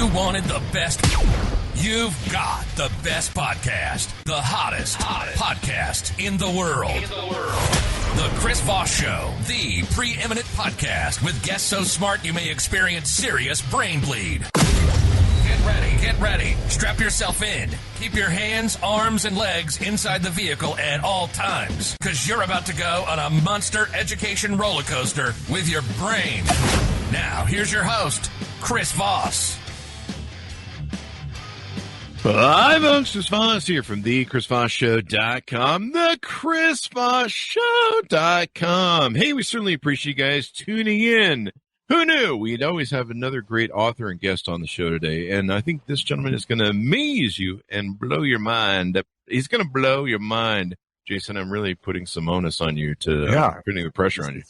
You wanted the best. You've got the best podcast, the hottest podcast in the world. The Chris Voss Show, the preeminent podcast with guests so smart you may experience serious brain bleed. Get ready. Strap yourself in. Keep your hands, arms, and legs inside the vehicle at all times, because you're about to go on a monster education roller coaster with your brain. Now, here's your host, Chris Voss. Hi, folks. Chris Voss here from thechrisvossshow.com, thechrisvossshow.com. Hey, we certainly appreciate you guys tuning in. Who knew? We'd always have another great author and guest on the show today, and I think this gentleman is going to amaze you and blow your mind. He's going to blow your mind. Jason, I'm really putting some onus on you putting the pressure on you.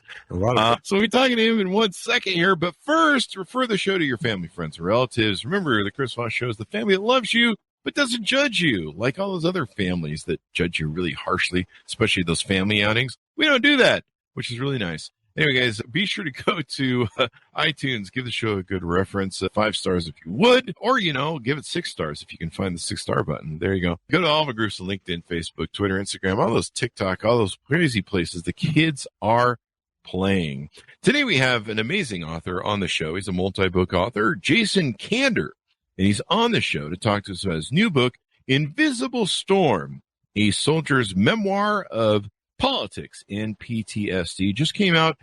So we'll be talking to him in 1 second here, but first, refer the show to your family, friends, and relatives. Remember, the Chris Voss Show is the family that loves you, but doesn't judge you, like all those other families that judge you really harshly, especially those family outings. We don't do that, which is really nice. Anyway, guys, be sure to go to iTunes, give the show a good reference, 5 stars if you would, or, give it 6 stars if you can find the 6-star button. There you go. Go to all of our groups on LinkedIn, Facebook, Twitter, Instagram, all those TikTok, all those crazy places the kids are playing. Today we have an amazing author on the show. He's a multi-book author, Jason Kander, and he's on the show to talk to us about his new book, Invisible Storm, a soldier's memoir of politics and PTSD. Just came out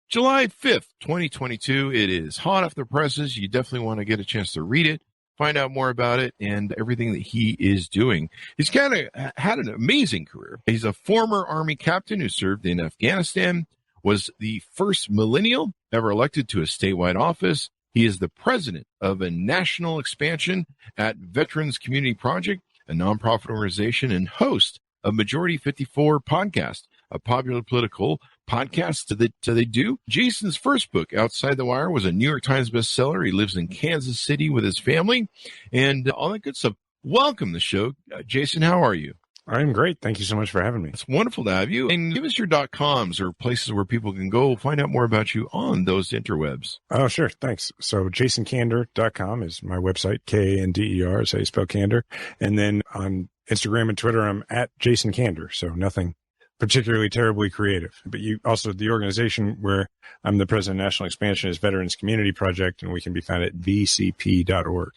July 5th, 2022. It is hot off the presses. You definitely want to get a chance to read it, find out more about it, and everything that he is doing. He's kind of had an amazing career. He's a former Army captain who served in Afghanistan, was the first millennial ever elected to a statewide office. He is the president of a national expansion at Veterans Community Project, a nonprofit organization, and host of Majority 54 podcast, a popular political podcast that they do. Jason's first book, Outside the Wire, was a New York Times bestseller. He lives in Kansas City with his family and all that good stuff. Welcome to the show. Jason, how are you? I'm great. Thank you so much for having me. It's wonderful to have you. And give us your .coms or places where people can go find out more about you on those interwebs. Oh, sure. Thanks. So jasonkander.com is my website. Kander is how you spell Kander. And then on Instagram and Twitter, I'm at Jason Kander. So nothing particularly terribly creative. But you also, the organization where I'm the president of national expansion is Veterans Community Project, and we can be found at vcp.org.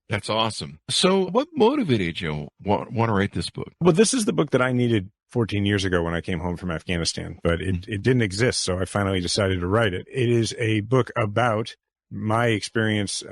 That's awesome. So what motivated you want to write this book? Well, this is the book that I needed 14 years ago when I came home from Afghanistan, but it didn't exist. So I finally decided to write it. It is a book about my experience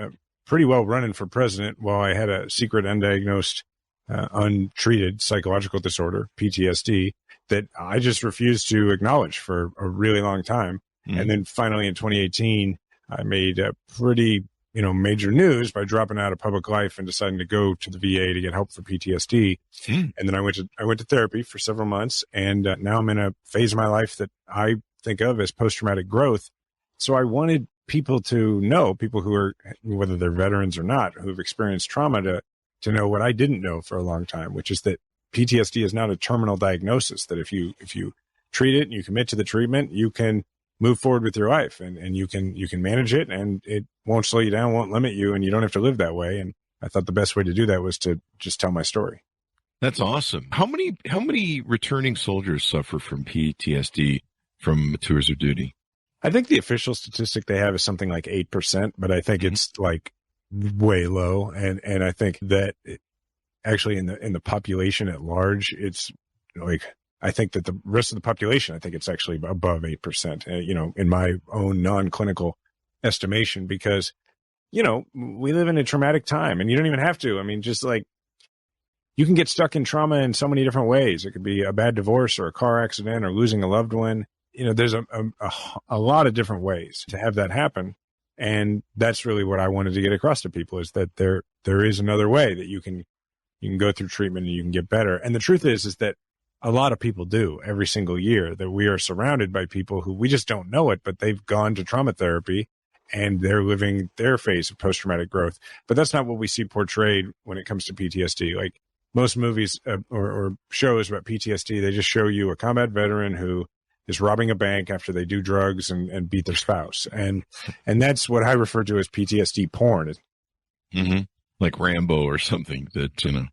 pretty well running for president while I had a secret undiagnosed, untreated psychological disorder, PTSD, that I just refused to acknowledge for a really long time. Mm-hmm. And then finally in 2018, I made a pretty major news by dropping out of public life and deciding to go to the VA to get help for PTSD. And then I went to therapy for several months, and now I'm in a phase of my life that I think of as post-traumatic growth. So I wanted people to know, people who are, whether they're veterans or not, who've experienced trauma, to know what I didn't know for a long time, which is that PTSD is not a terminal diagnosis, that if you treat it and you commit to the treatment, you can move forward with your life and you can manage it, and it won't slow you down, won't limit you, and you don't have to live that way. And I thought the best way to do that was to just tell my story. That's awesome. How many returning soldiers suffer from PTSD from tours of duty? I think the official statistic they have is something like 8%, but I think it's like way low. And I think that actually in the population at large, it's like, I think that the rest of the population, I think it's actually above 8%, in my own non-clinical estimation, because, we live in a traumatic time and you don't even have to. I mean, just like you can get stuck in trauma in so many different ways. It could be a bad divorce or a car accident or losing a loved one. There's a lot of different ways to have that happen. And that's really what I wanted to get across to people, is that there is another way that you can go through treatment and you can get better. And the truth is that a lot of people do every single year, that we are surrounded by people who we just don't know it, but they've gone to trauma therapy and they're living their phase of post-traumatic growth. But that's not what we see portrayed when it comes to PTSD. Like most movies or shows about PTSD, they just show you a combat veteran who is robbing a bank after they do drugs and beat their spouse. And that's what I refer to as PTSD porn. Mm-hmm. Like Rambo or something that, from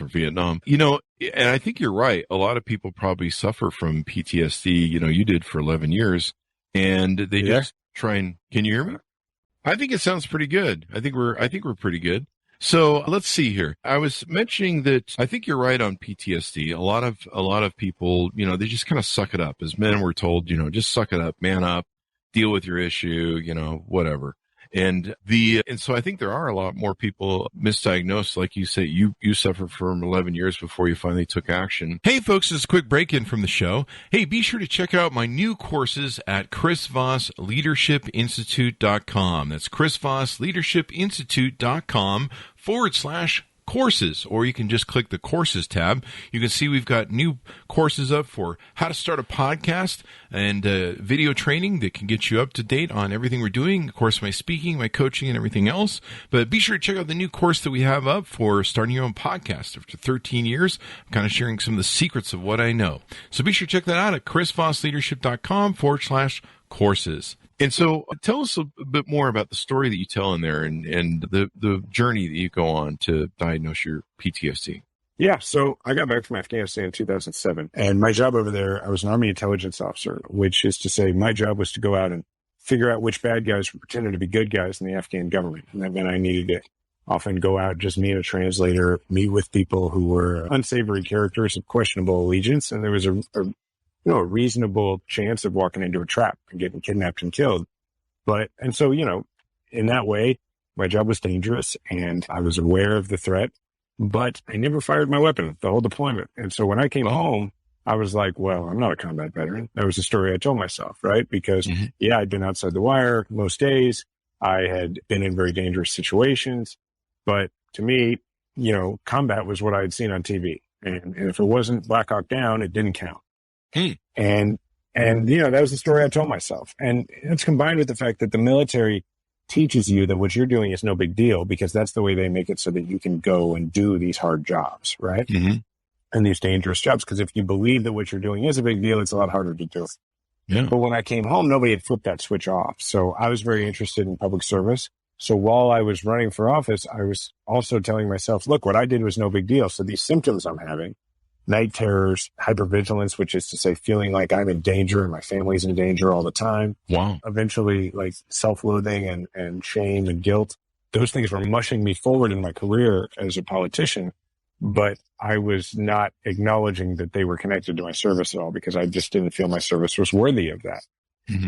Vietnam. And I think you're right. A lot of people probably suffer from PTSD. You did for 11 years, and they just try and, can you hear me? I think it sounds pretty good. I think we're pretty good. So let's see here. I was mentioning that I think you're right on PTSD. A lot of people, they just kind of suck it up. As men, we're told, just suck it up, man up, deal with your issue, whatever. And so I think there are a lot more people misdiagnosed. Like you say, you suffered from 11 years before you finally took action. Hey folks, this is a quick break in from the show. Hey, be sure to check out my new courses at chrisvossleadershipinstitute.com. That's chrisvossleadershipinstitute.com/courses, or you can just click the courses tab. You can see we've got new courses up for how to start a podcast and video training that can get you up to date on everything we're doing. Of course, my speaking, my coaching, and everything else. But be sure to check out the new course that we have up for starting your own podcast. After 13 years, I'm kind of sharing some of the secrets of what I know. So be sure to check that out at chrisvossleadership.com/courses. And so tell us a bit more about the story that you tell in there and the journey that you go on to diagnose your PTSD. Yeah. So I got back from Afghanistan in 2007, and my job over there, I was an Army intelligence officer, which is to say my job was to go out and figure out which bad guys were pretending to be good guys in the Afghan government. And that meant I needed to often go out, just me and a translator, meet with people who were unsavory characters of questionable allegiance. And there was a reasonable chance of walking into a trap and getting kidnapped and killed. And so, in that way, my job was dangerous and I was aware of the threat, but I never fired my weapon the whole deployment. And so when I came home, I was like, well, I'm not a combat veteran. That was the story I told myself, right? Because I'd been outside the wire most days. I had been in very dangerous situations, but to me, combat was what I had seen on TV. And if it wasn't Black Hawk Down, it didn't count. And that was the story I told myself. And it's combined with the fact that the military teaches you that what you're doing is no big deal because that's the way they make it so that you can go and do these hard jobs, right? And these dangerous jobs. Because if you believe that what you're doing is a big deal, it's a lot harder to do. Yeah. But when I came home, nobody had flipped that switch off. So I was very interested in public service. So while I was running for office, I was also telling myself, look, what I did was no big deal. So these symptoms I'm having, night terrors, hypervigilance, which is to say feeling like I'm in danger and my family's in danger all the time. Wow. Eventually, like self-loathing and shame and guilt. Those things were mushing me forward in my career as a politician, but I was not acknowledging that they were connected to my service at all because I just didn't feel my service was worthy of that.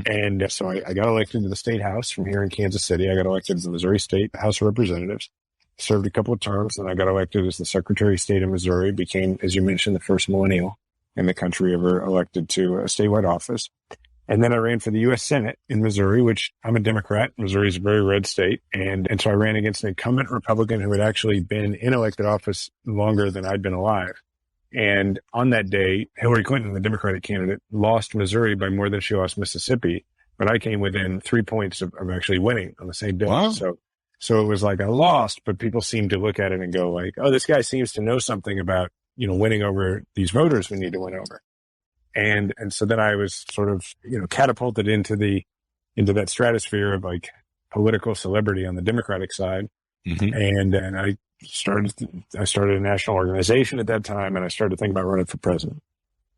And so I got elected to the state house from here in Kansas City. I got elected to the Missouri State House of Representatives. Served a couple of terms, and I got elected as the Secretary of State of Missouri, became, as you mentioned, the first millennial in the country ever elected to a statewide office. And then I ran for the U.S. Senate in Missouri, which I'm a Democrat. Missouri is a very red state. And so I ran against an incumbent Republican who had actually been in elected office longer than I'd been alive. And on that day, Hillary Clinton, the Democratic candidate, lost Missouri by more than she lost Mississippi. But I came within 3 points of actually winning on the same day. Wow. So it was like I lost, but people seemed to look at it and go like, oh, this guy seems to know something about, winning over these voters we need to win over. And so then I was sort of, catapulted into that stratosphere of like political celebrity on the Democratic side. And I started a national organization at that time, and I started thinking about running for president.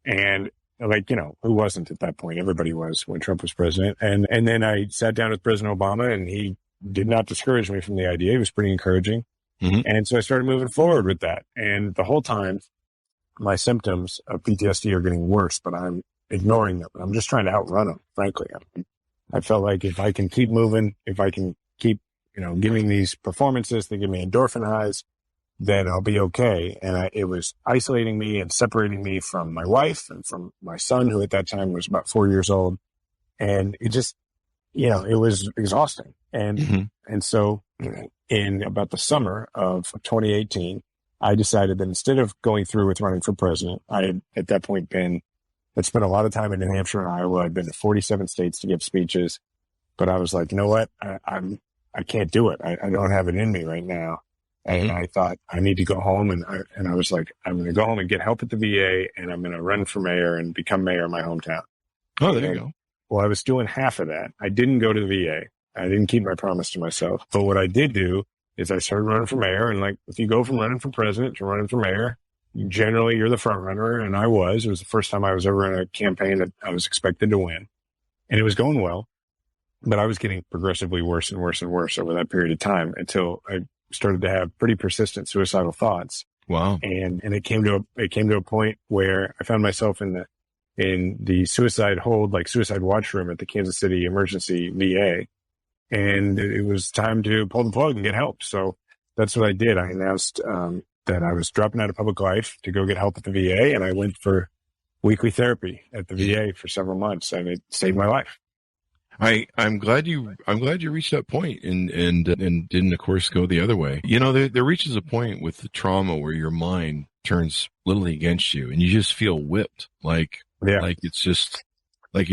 And who wasn't at that point? Everybody was when Trump was president. And then I sat down with President Obama, and he did not discourage me from the idea. He was pretty encouraging. And so I started moving forward with that. And the whole time, my symptoms of PTSD are getting worse, but I'm ignoring them. I'm just trying to outrun them, frankly. I felt like if I can keep moving, if I can keep, giving these performances that give me endorphin highs, then I'll be okay. And it was isolating me and separating me from my wife and from my son, who at that time was about 4 years old. And it just, it was exhausting. And so in about the summer of 2018, I decided that instead of going through with running for president, I had at that point had spent a lot of time in New Hampshire and Iowa. I'd been to 47 states to give speeches, but I was like, you know what? I can't do it. I don't have it in me right now. And I thought I need to go home. And I was like, I'm going to go home and get help at the VA, and I'm going to run for mayor and become mayor of my hometown. Oh, there you go. Well, I was doing half of that. I didn't go to the VA. I didn't keep my promise to myself. But what I did do is I started running for mayor. And like, if you go from running for president to running for mayor, generally you're the front runner. And I was. It was the first time I was ever in a campaign that I was expected to win. And it was going well. But I was getting progressively worse and worse and worse over that period of time until I started to have pretty persistent suicidal thoughts. Wow. And it came to a point where I found myself in the suicide hold, like suicide watch room at the Kansas City Emergency VA. And it was time to pull the plug and get help. So that's what I did. I announced that I was dropping out of public life to go get help at the VA. And I went for weekly therapy at the VA for several months, and it saved my life. I'm glad you reached that point and didn't, of course, go the other way. You know, there reaches a point with the trauma where your mind turns literally against you and you just feel whipped. Like it's just like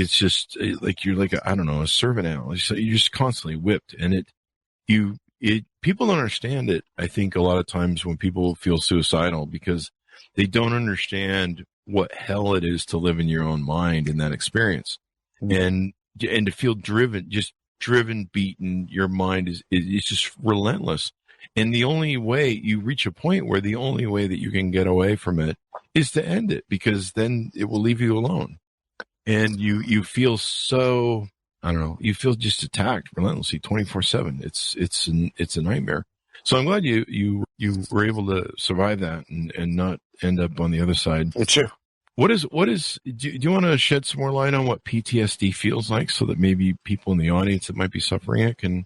you're like, I don't know, a servant animal. You're just constantly whipped, and people don't understand it. I think a lot of times when people feel suicidal, because they don't understand what hell it is to live in your own mind in that experience. And to feel driven, beaten, your mind is just relentless. And the only way you reach a point where the only way that you can get away from it is to end it, because then it will leave you alone. And you feel so, I don't know, you feel just attacked relentlessly 24/7. It's a nightmare. So I'm glad you were able to survive that and not end up on the other side. It's true. Do you want to shed some more light on what PTSD feels like, so that maybe people in the audience that might be suffering it can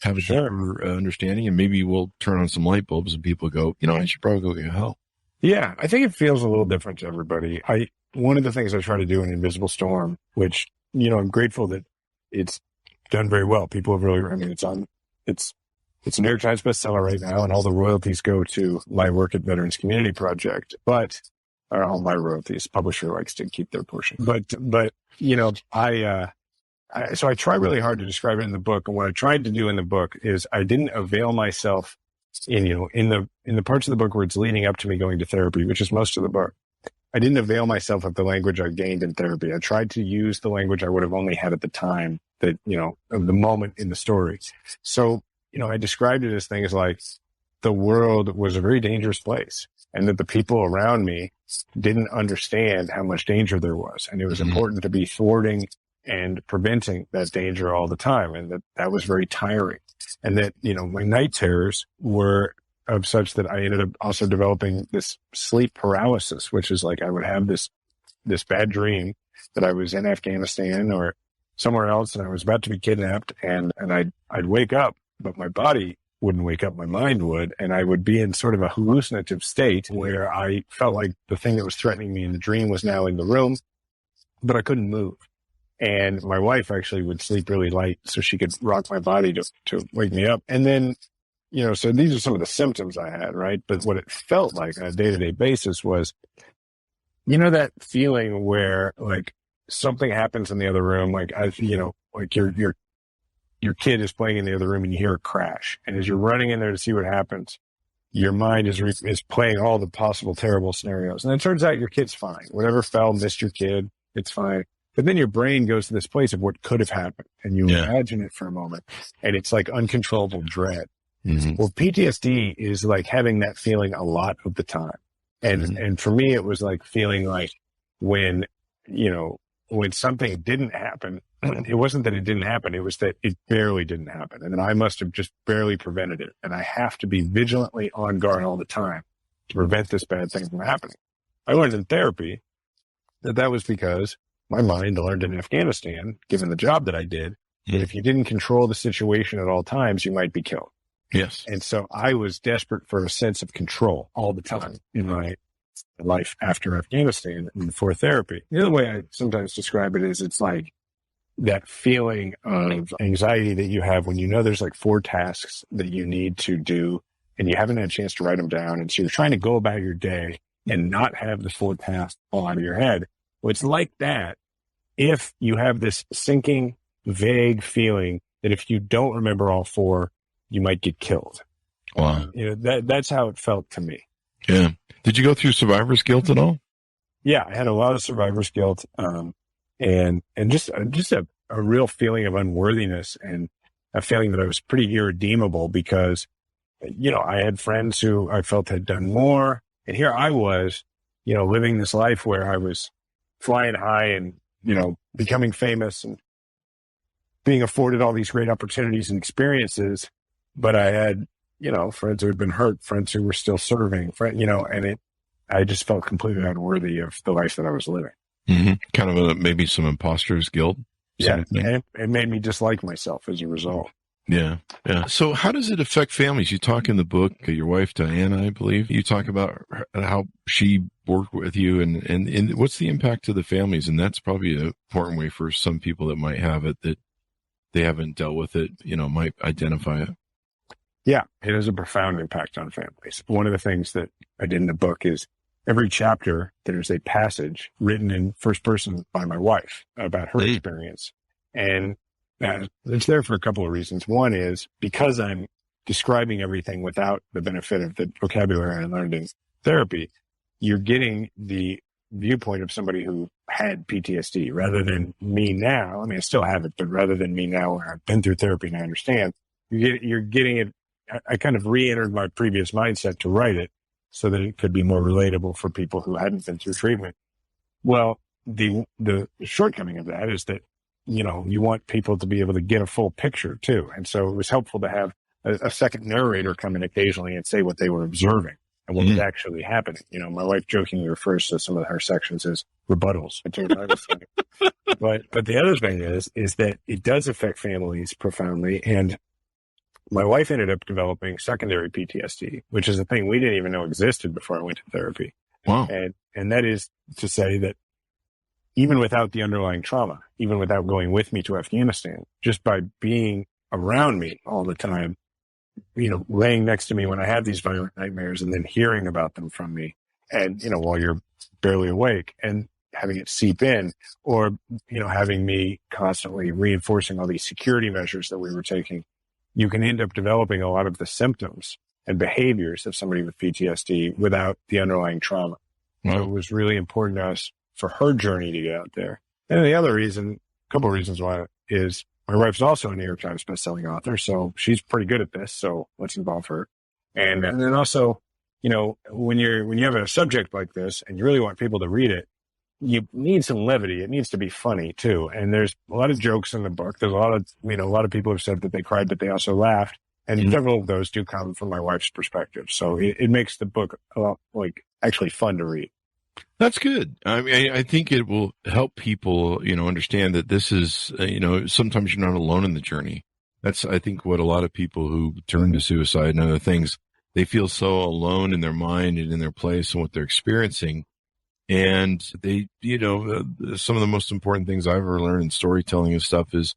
have a deeper understanding, and maybe we'll turn on some light bulbs and people go, I should probably go get help. Yeah, I think it feels a little different to everybody. One of the things I try to do in Invisible Storm, which, I'm grateful that it's done very well. People have really, it's a New York Times bestseller right now, and all the royalties go to my work at Veterans Community Project, but all my royalties, publisher likes to keep their portion. But so I try really hard to describe it in the book. And what I tried to do in the book is I didn't avail myself in the parts of the book where it's leading up to me going to therapy, which is most of the book. I didn't avail myself of the language I gained in therapy. I tried to use the language I would have only had at the time that, of the moment in the story. So, I described it as things like the world was a very dangerous place, and that the people around me didn't understand how much danger there was. And it was important to be thwarting and preventing that danger all the time. And that was very tiring. And that, my night terrors were of such that I ended up also developing this sleep paralysis, which is like I would have this bad dream that I was in Afghanistan or somewhere else, and I was about to be kidnapped, and I'd wake up, but my body wouldn't wake up, my mind would, and I would be in sort of a hallucinative state where I felt like the thing that was threatening me in the dream was now in the room, but I couldn't move. And my wife actually would sleep really light so she could rock my body to wake me up. And then, so these are some of the symptoms I had, right? But what it felt like on a day-to-day basis was, that feeling where like something happens in the other room, like like your kid is playing in the other room and you hear a crash. And as you're running in there to see what happens, your mind is playing all the possible terrible scenarios. And it turns out your kid's fine. Whatever fell missed your kid. It's fine. But then your brain goes to this place of what could have happened, and you imagine it for a moment, and it's like uncontrollable dread. Mm-hmm. Well, PTSD is like having that feeling a lot of the time. And for me, it was like feeling like when something didn't happen, it wasn't that it didn't happen. It was that it barely didn't happen. And then I must have just barely prevented it. And I have to be vigilantly on guard all the time to prevent this bad thing from happening. I learned in therapy that was because my mind learned in Afghanistan, given the job that I did, that if you didn't control the situation at all times, you might be killed. Yes. And so I was desperate for a sense of control all the time in my life after Afghanistan and before therapy. The other way I sometimes describe it is it's like that feeling of anxiety that you have when there's like 4 tasks that you need to do and you haven't had a chance to write them down. And so you're trying to go about your day and not have the 4 tasks fall out of your head. Well, it's like that if you have this sinking, vague feeling that if you don't remember all 4, you might get killed. Wow. That's how it felt to me. Yeah. Did you go through survivor's guilt at all? Yeah, I had a lot of survivor's guilt, and just a real feeling of unworthiness and a feeling that I was pretty irredeemable because I had friends who I felt had done more. And here I was, living this life where I was flying high and, becoming famous and being afforded all these great opportunities and experiences. But I had, friends who had been hurt, friends who were still serving, and I just felt completely unworthy of the life that I was living. Mm-hmm. Kind of maybe some imposter's guilt. Yeah. And it made me dislike myself as a result. Yeah. Yeah. So how does it affect families? You talk in the book, your wife, Diana, I believe, you talk about how she worked with you and what's the impact to the families? And that's probably an important way for some people that might have it, that they haven't dealt with it, might identify it. Yeah, it has a profound impact on families. One of the things that I did in the book is every chapter, there's a passage written in first person by my wife about her experience. And it's there for a couple of reasons. One is because I'm describing everything without the benefit of the vocabulary I learned in therapy, you're getting the viewpoint of somebody who had PTSD rather than me now. I mean, I still have it, but rather than me now where I've been through therapy and I understand, you're getting it. I kind of re-entered my previous mindset to write it so that it could be more relatable for people who hadn't been through treatment. Well, the shortcoming of that is that, you want people to be able to get a full picture too. And so it was helpful to have a second narrator come in occasionally and say what they were observing and what was actually happening. My wife jokingly refers to some of her sections as rebuttals. But the other thing is that it does affect families profoundly. And my wife ended up developing secondary PTSD, which is a thing we didn't even know existed before I went to therapy. Wow. And that is to say that even without the underlying trauma, even without going with me to Afghanistan, just by being around me all the time, laying next to me when I had these violent nightmares and then hearing about them from me and, while you're barely awake and having it seep in or, having me constantly reinforcing all these security measures that we were taking, you can end up developing a lot of the symptoms and behaviors of somebody with PTSD without the underlying trauma. Wow. So it was really important to us for her journey to get out there. And the other reason, a couple of reasons why, is my wife's also a New York Times bestselling author, so she's pretty good at this. So let's involve her. And then also, when you have a subject like this and you really want people to read it, you need some levity. It needs to be funny too. And there's a lot of jokes in the book. There's a lot of people have said that they cried, but they also laughed. And several of those do come from my wife's perspective. So it makes the book a lot actually fun to read. That's good. I mean, I think it will help people, understand that this is, sometimes you're not alone in the journey. That's, I think, what a lot of people who turn to suicide and other things, they feel so alone in their mind and in their place and what they're experiencing. And they, some of the most important things I've ever learned in storytelling and stuff is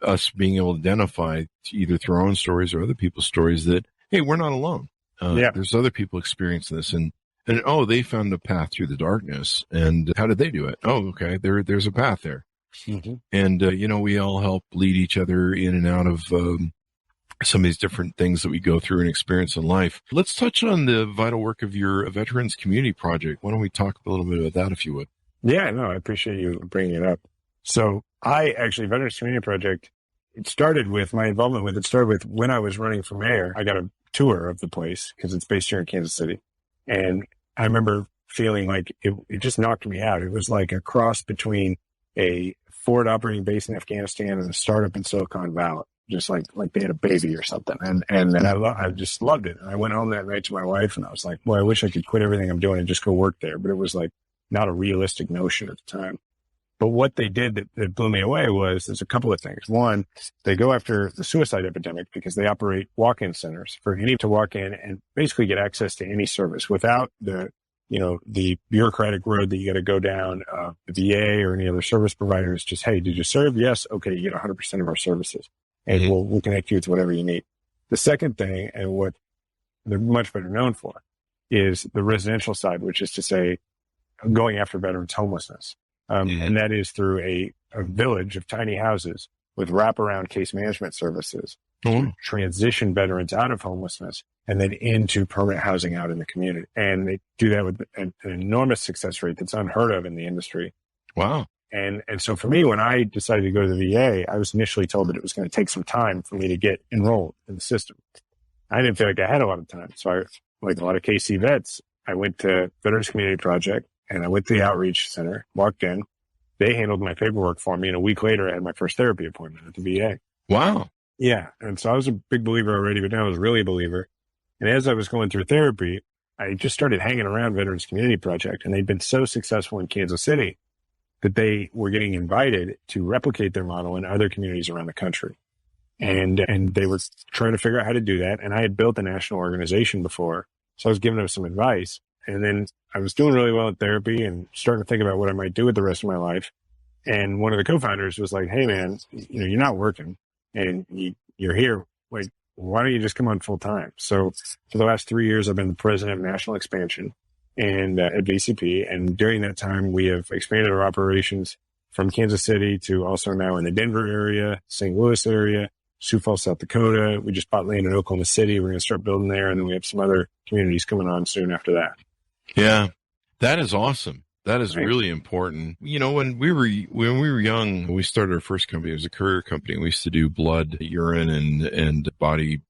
us being able to identify either through our own stories or other people's stories that, hey, we're not alone. There's other people experiencing this and they found a path through the darkness. And how did they do it? Oh, okay. There's a path there. Mm-hmm. And, we all help lead each other in and out of, some of these different things that we go through and experience in life. Let's touch on the vital work of your Veterans Community Project. Why don't we talk a little bit about that, if you would? Yeah, no, I appreciate you bringing it up. So Veterans Community Project, my involvement with it started with when I was running for mayor. I got a tour of the place because it's based here in Kansas City. And I remember feeling like it just knocked me out. It was like a cross between a forward operating base in Afghanistan and a startup in Silicon Valley. Just like they had a baby or something. And I just loved it. And I went home that night to my wife and I was like, boy, I wish I could quit everything I'm doing and just go work there. But it was like not a realistic notion at the time. But what they did that blew me away was there's a couple of things. One, they go after the suicide epidemic because they operate walk-in centers for any to walk in and basically get access to any service without the bureaucratic road that you got to go down, the VA or any other service providers. Just, hey, did you serve? Yes. Okay. You get 100% of our services. And we'll connect you with whatever you need. The second thing, and what they're much better known for, is the residential side, which is to say going after veterans' homelessness. And that is through a village of tiny houses with wraparound case management services to transition veterans out of homelessness and then into permanent housing out in the community. And they do that with an enormous success rate that's unheard of in the industry. Wow. And so for me, when I decided to go to the VA, I was initially told that it was going to take some time for me to get enrolled in the system. I didn't feel like I had a lot of time. So I, like a lot of KC vets, I went to Veterans Community Project and I went to the outreach center, walked in. They handled my paperwork for me. And a week later, I had my first therapy appointment at the VA. Wow. Yeah. And so I was a big believer already, but now I was really a believer. And as I was going through therapy, I just started hanging around Veterans Community Project, and they'd been so successful in Kansas City that they were getting invited to replicate their model in other communities around the country. And they were trying to figure out how to do that. And I had built a national organization before, so I was giving them some advice. And then I was doing really well in therapy and starting to think about what I might do with the rest of my life. And one of the co-founders was like, "Hey man, you're not working and you're here. Like, why don't you just come on full time?" So for the last 3 years, I've been the president of national expansion and at VCP. And during that time, we have expanded our operations from Kansas City to also now in the Denver area, St. Louis area, Sioux Falls, South Dakota. We just bought land in Oklahoma City. We're going to start building there. And then we have some other communities coming on soon after that. Yeah, that is awesome. That is really important. You know, when we were young, we started our first company. It was a courier company. We used to do blood, urine, and body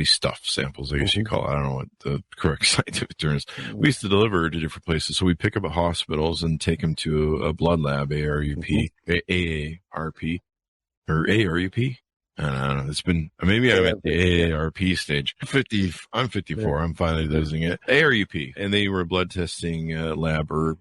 stuff samples, I guess you call it. I don't know what the correct scientific term is. We used to deliver to different places. So we pick up at hospitals and take them to a blood lab, ARUP, AARP, or ARUP. I don't know. It's been, maybe I'm at the AARP stage. I'm 54. I'm finally losing it. ARUP. And they were a blood testing lab, or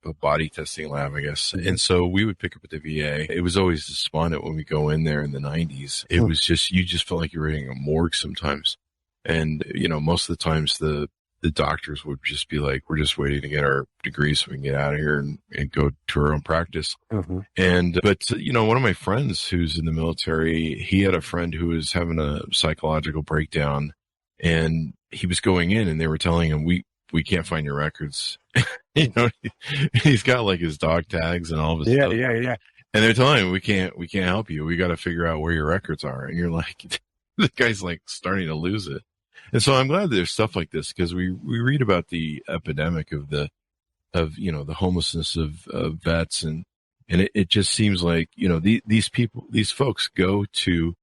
a body testing lab, I guess. And so we would pick up at the VA. It was always despondent when we go in there in the 90s. It was just, you just felt like you were in a morgue sometimes. And, you know, most of the times the doctors would just be like, "We're just waiting to get our degrees so we can get out of here and go to our own practice." But, you know, one of my friends who's in the military, he had a friend who was having a psychological breakdown, and he was going in and they were telling him, we can't find your records. You know, he's got like his dog tags and all of his stuff. Yeah. And they're telling him, we can't help you. We got to figure out where your records are. And you're like, the guy's like starting to lose it. And so I'm glad there's stuff like this, because we read about the epidemic of you know, the homelessness of vets, and it just seems like, you know, these folks go to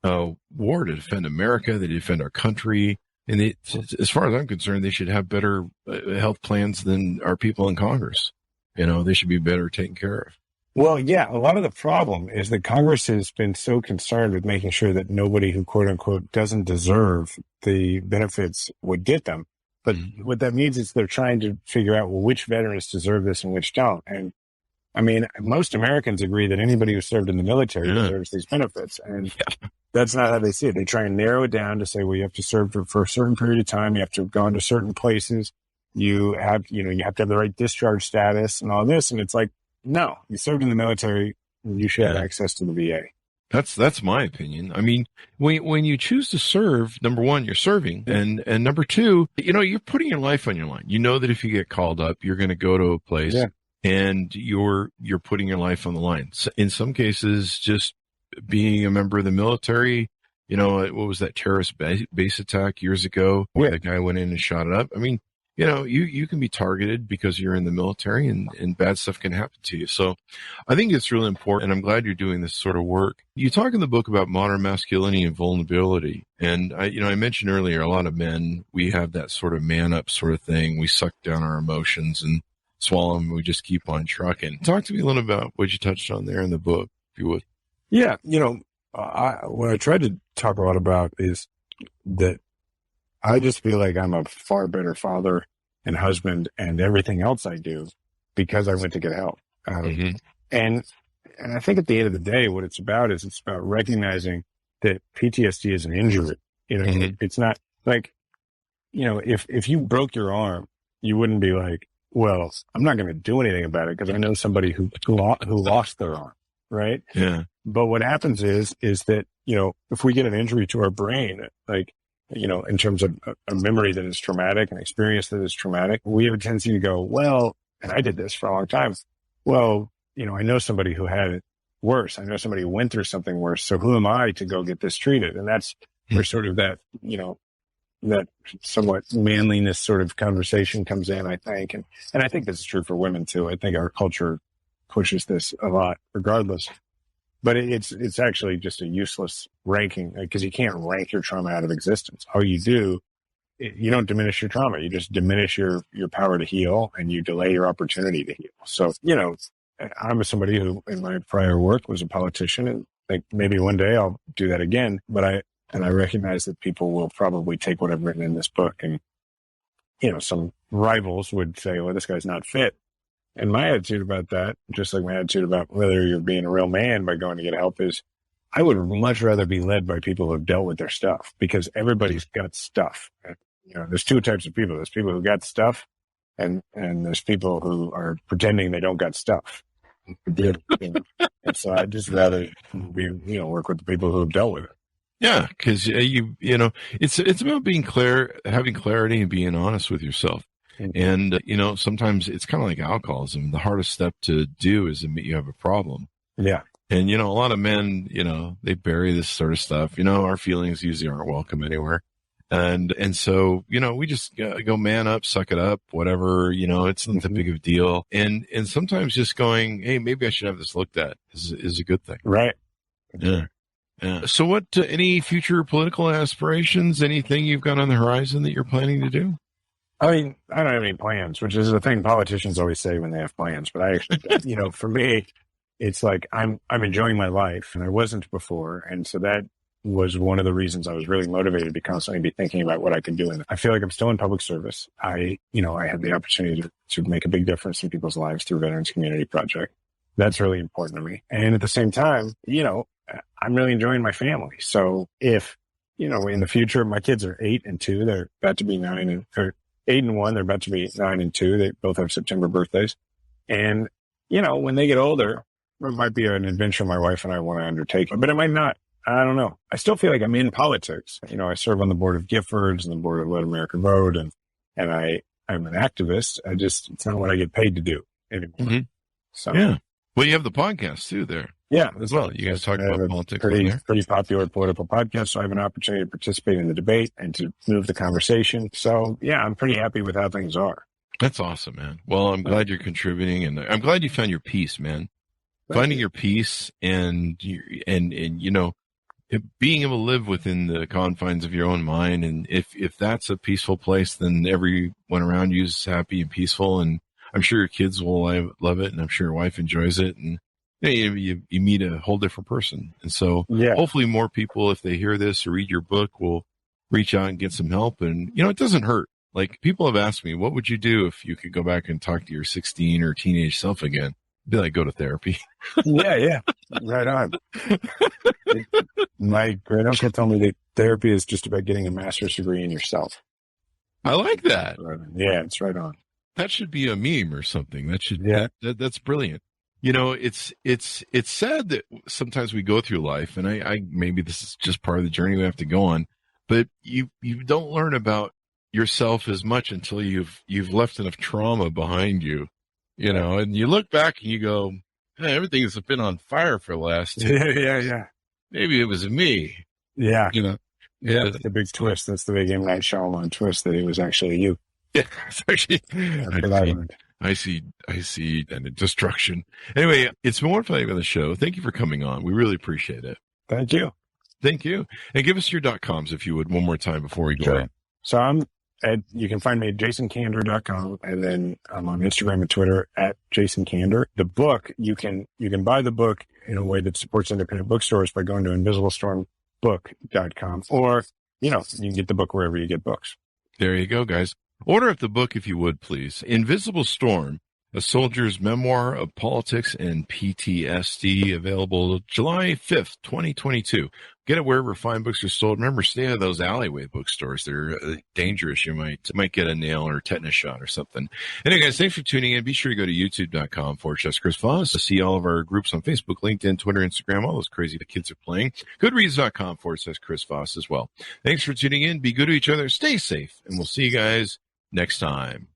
war to defend America, they defend our country, and as far as I'm concerned, they should have better health plans than our people in Congress. You know, they should be better taken care of. Well, yeah, a lot of the problem is that Congress has been so concerned with making sure that nobody who, quote unquote, doesn't deserve the benefits would get them. But what that means is they're trying to figure out, well, which veterans deserve this and which don't. And I mean, most Americans agree that anybody who served in the military deserves these benefits. And that's not how they see it. They try and narrow it down to say, well, you have to serve for a certain period of time. You have to have gone to certain places. You have to have the right discharge status and all this. And it's like, no, you served in the military, you should have access to the VA. That's my opinion. I mean, when you choose to serve, number one, you're serving, and number two, you know, you're putting your life on your line. You know that if you get called up, you're going to go to a place, and you're putting your life on the line. So in some cases, just being a member of the military. You know, what was that terrorist base attack years ago where the guy went in and shot it up? I mean, you know, you can be targeted because you're in the military, and bad stuff can happen to you. So I think it's really important, and I'm glad you're doing this sort of work. You talk in the book about modern masculinity and vulnerability. And I mentioned earlier, a lot of men, we have that sort of man up sort of thing. We suck down our emotions and swallow them. We just keep on trucking. Talk to me a little about what you touched on there in the book, if you would. Yeah. You know, what I tried to talk a lot about is that I just feel like I'm a far better father and husband and everything else I do because I went to get help. And I think at the end of the day, what it's about recognizing that PTSD is an injury. You know, it's not like, you know, if you broke your arm, you wouldn't be like, well, I'm not going to do anything about it because I know somebody who lost their arm. Right. Yeah. But what happens is that, you know, if we get an injury to our brain, like, you know, in terms of a memory that is traumatic, an experience that is traumatic, we have a tendency to go, well, and I did this for a long time. Well, you know, I know somebody who had it worse. I know somebody who went through something worse. So who am I to go get this treated? And that's where sort of that, you know, that somewhat manliness sort of conversation comes in, I think. And I think this is true for women too. I think our culture pushes this a lot regardless. but it's actually just a useless ranking because you can't rank your trauma out of existence. All you do, you don't diminish your trauma. You just diminish your power to heal, and you delay your opportunity to heal. So, I'm somebody who in my prior work was a politician, and like maybe one day I'll do that again. But I recognize that people will probably take what I've written in this book, and some rivals would say, well, this guy's not fit. And my attitude about that, just like my attitude about whether you're being a real man by going to get help, is I would much rather be led by people who have dealt with their stuff, because everybody's got stuff. There's two types of people. There's people who got stuff, and there's people who are pretending they don't got stuff. And so I'd just rather work with the people who have dealt with it. Yeah, because it's about being clear, having clarity, and being honest with yourself. And sometimes it's kind of like alcoholism. The hardest step to do is admit you have a problem. Yeah. And a lot of men, they bury this sort of stuff. Our feelings usually aren't welcome anywhere. And so, we just go man up, suck it up, whatever, it's not that big of a deal. And sometimes just going, hey, maybe I should have this looked at is a good thing. Right. Yeah. Yeah. So what, any future political aspirations, anything you've got on the horizon that you're planning to do? I mean, I don't have any plans, which is the thing politicians always say when they have plans. But I actually, for me, it's like I'm enjoying my life, and I wasn't before. And so that was one of the reasons I was really motivated to constantly be thinking about what I could do. And I feel like I'm still in public service. I had the opportunity to make a big difference in people's lives through Veterans Community Project. That's really important to me. And at the same time, I'm really enjoying my family. So if, in the future, my kids are 8 and 2, they're about to be 8 and 1, they're about to be 9 and 2. They both have September birthdays. And, when they get older, it might be an adventure my wife and I want to undertake, but it might not. I don't know. I still feel like I'm in politics. I serve on the board of Giffords and the board of Let America Vote, and I'm an activist. It's not what I get paid to do anymore. Mm-hmm. So yeah. Well, you have the podcast too there. Yeah, as well. You guys talk about politics. Pretty popular political podcast. So I have an opportunity to participate in the debate and to move the conversation. So yeah, I'm pretty happy with how things are. That's awesome, man. Well, I'm glad you're contributing, and I'm glad you found your peace, man. Finding your peace and being able to live within the confines of your own mind. And if that's a peaceful place, then everyone around you is happy and peaceful. And I'm sure your kids will love it, and I'm sure your wife enjoys it. And you meet a whole different person. And so hopefully more people, if they hear this or read your book, will reach out and get some help. And, it doesn't hurt. Like, people have asked me, what would you do if you could go back and talk to your 16 or teenage self again? I'd be like, go to therapy. Yeah. Right on. My great uncle told me that therapy is just about getting a master's degree in yourself. I like that. Yeah, it's right on. That should be a meme or something. That's brilliant. It's sad that sometimes we go through life, and I maybe this is just part of the journey we have to go on, but you don't learn about yourself as much until you've left enough trauma behind you, and you look back and you go, hey, everything's been on fire for the last yeah. Maybe it was me. Yeah. Yeah. That's the big twist. That's the big M. Night Shyamalan twist, that it was actually you. Yeah, it's actually, I see, and destruction. Anyway, it's been wonderful having on the show. Thank you for coming on. We really appreciate it. Thank you. Thank you. And give us your .coms if you would one more time before we go on. So you can find me at jasonkander.com, and then I'm on Instagram and Twitter at Jason Kander. The book, you can buy the book in a way that supports independent bookstores by going to invisiblestormbook.com, or, you can get the book wherever you get books. There you go, guys. Order up the book if you would, please. Invisible Storm, A Soldier's Memoir of Politics and PTSD, available July 5th, 2022. Get it wherever fine books are sold. Remember, stay out of those alleyway bookstores. They're dangerous. You might get a nail or a tetanus shot or something. Anyway, guys, thanks for tuning in. Be sure to go to youtube.com/Chris Voss to see all of our groups on Facebook, LinkedIn, Twitter, Instagram, all those crazy the kids are playing. Goodreads.com/Chris Voss as well. Thanks for tuning in. Be good to each other. Stay safe. And we'll see you guys next time.